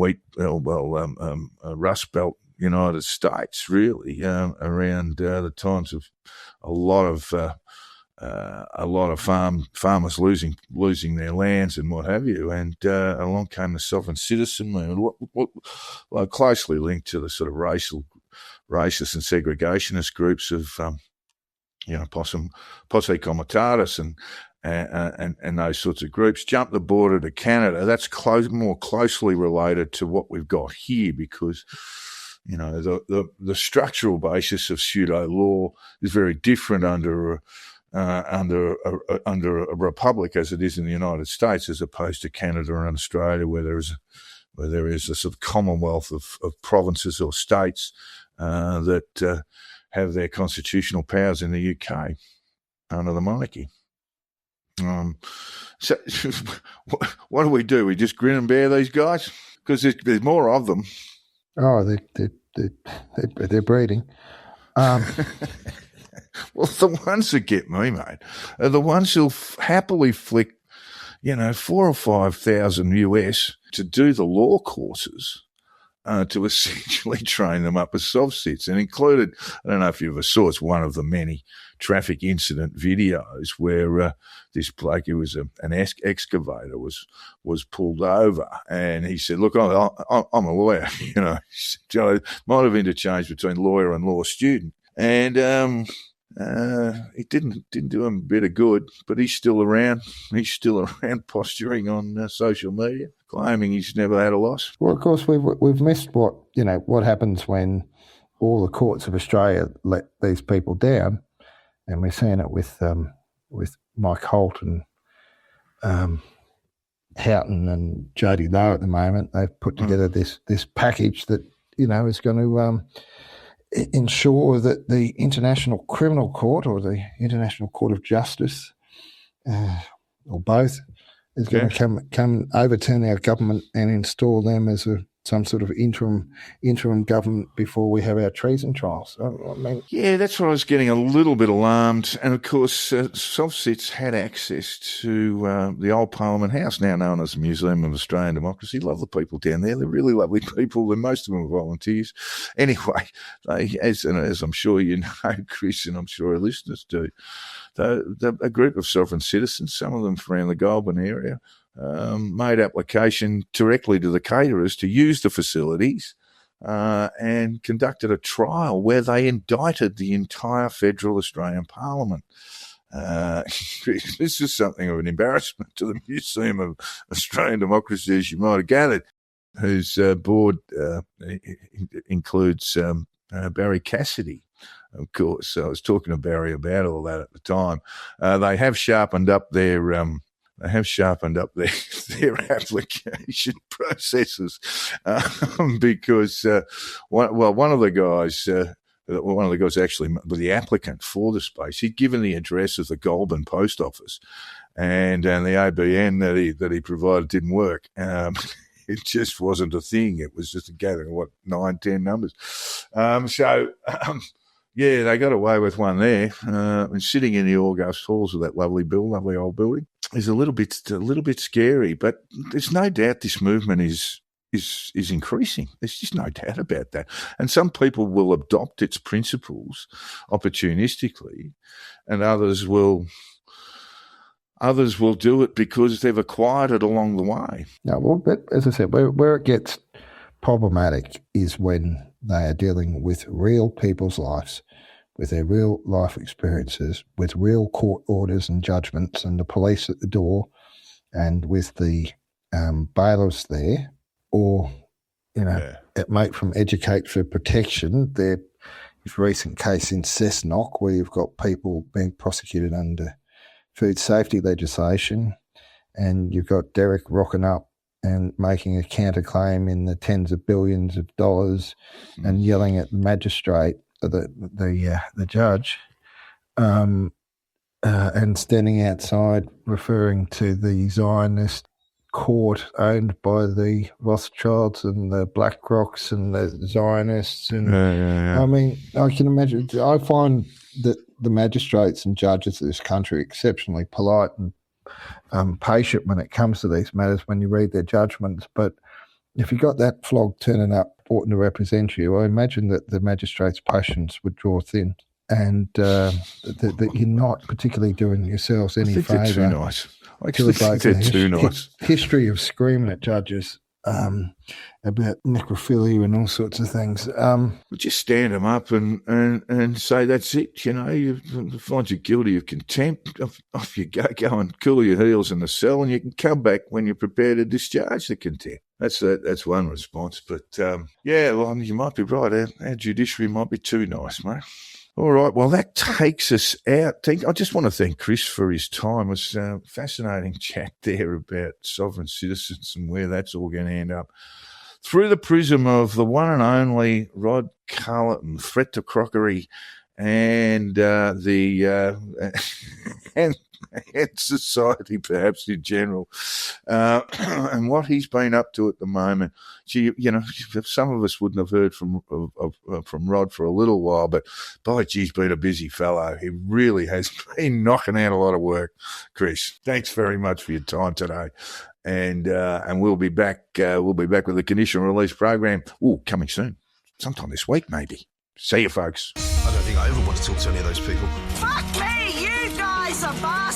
F: Rust Belt United States, really, around the times of a lot of farmers losing their lands and what have you, and along came the sovereign citizen movement, closely linked to the sort of racist and segregationist groups of Posse Comitatus and those sorts of groups. Jumped the border to Canada. That's more closely related to what we've got here, because the structural basis of pseudolaw is very different under a republic as it is in the United States, as opposed to Canada and Australia, where there is a sort of commonwealth of provinces or states that have their constitutional powers in the UK under the monarchy. So what do? We just grin and bear these guys because there's more of them.
G: Oh, they're breeding.
F: Well, the ones that get me, mate, are the ones who'll happily flick, $4,000 or $5,000 US to do the law courses, to essentially train them up as soft-sits, and included, I don't know if you ever saw, it's one of the many traffic incident videos where this bloke who was an excavator was pulled over, and he said, "Look, I'm a lawyer," might have interchanged between lawyer and law student, and it didn't do him a bit of good, but he's still around. He's still around posturing on social media, claiming he's never had a loss.
G: Well, of course, we've missed what happens when all the courts of Australia let these people down, and we're seeing it with Mike Holt and Houghton and Jody Lowe at the moment. They've put together this package that is going to ensure that the International Criminal Court or the International Court of Justice, or both, is going to come overturn our government and install them as some sort of interim government before we have our treason trials.
F: Yeah, that's where I was getting a little bit alarmed. And of course, soft-sits had access to the old Parliament House, now known as the Museum of Australian Democracy. Lovely people down there. They're really lovely people, and most of them are volunteers. Anyway, as I'm sure you know, Chris, and I'm sure our listeners do, a group of sovereign citizens, some of them from around the Goulburn area, made application directly to the caterers to use the facilities and conducted a trial where they indicted the entire federal Australian Parliament. This is something of an embarrassment to the Museum of Australian Democracy, as you might have gathered, whose board includes Barry Cassidy. Of course, so I was talking to Barry about all that at the time. They have sharpened up their application processes because one of the guys actually, the applicant for the space, he'd given the address of the Goulburn post office, and the ABN that he provided didn't work. It just wasn't a thing. It was just a gathering of 9, 10 numbers. Yeah, they got away with one there. And sitting in the August halls of that lovely old building is a little bit scary. But there's no doubt this movement is increasing. There's just no doubt about that. And some people will adopt its principles opportunistically, and others will do it because they've acquired it along the way.
G: No, well, but as I said, where it gets problematic is when they are dealing with real people's lives, with their real life experiences, with real court orders and judgments and the police at the door, and with the bailiffs there, or, it might from Educate for Protection. There's a recent case in Cessnock where you've got people being prosecuted under food safety legislation, and you've got Derek rocking up and making a counterclaim in the tens of billions of dollars and yelling at the magistrate, the judge, and standing outside referring to the Zionist court owned by the Rothschilds and the BlackRocks and the Zionists. And I mean, I can imagine, I find that the magistrates and judges of this country are exceptionally polite and patient when it comes to these matters when you read their judgments. But if you got that flog turning up purporting to represent you, I imagine that the magistrate's patience would draw thin, and that you're not particularly doing yourselves any favour.
F: They're too nice. I actually think they're too nice.
G: History of screaming at judges about necrophilia and all sorts of things.
F: Just stand them up and say that's it. You find you guilty of contempt. Off you go and cool your heels in the cell, and you can come back when you're prepared to discharge the contempt. That's one response. But well, you might be right. Our judiciary might be too nice, mate. All right, well, that takes us out. I just want to thank Chris for his time. It was a fascinating chat there about sovereign citizens and where that's all going to end up. Through the prism of the one and only Rod Culleton, threat to crockery, and and society perhaps in general, and what he's been up to at the moment. Some of us wouldn't have heard from Rod for a little while, but by geez, been a busy fellow. He really has been knocking out a lot of work. Chris, thanks very much for your time today, and we'll be back. We'll be back with the conditional release program. Coming soon, sometime this week maybe. See you, folks.
A: I don't think I ever want to talk to any of those people.
H: Fuck me, you guys are bastards.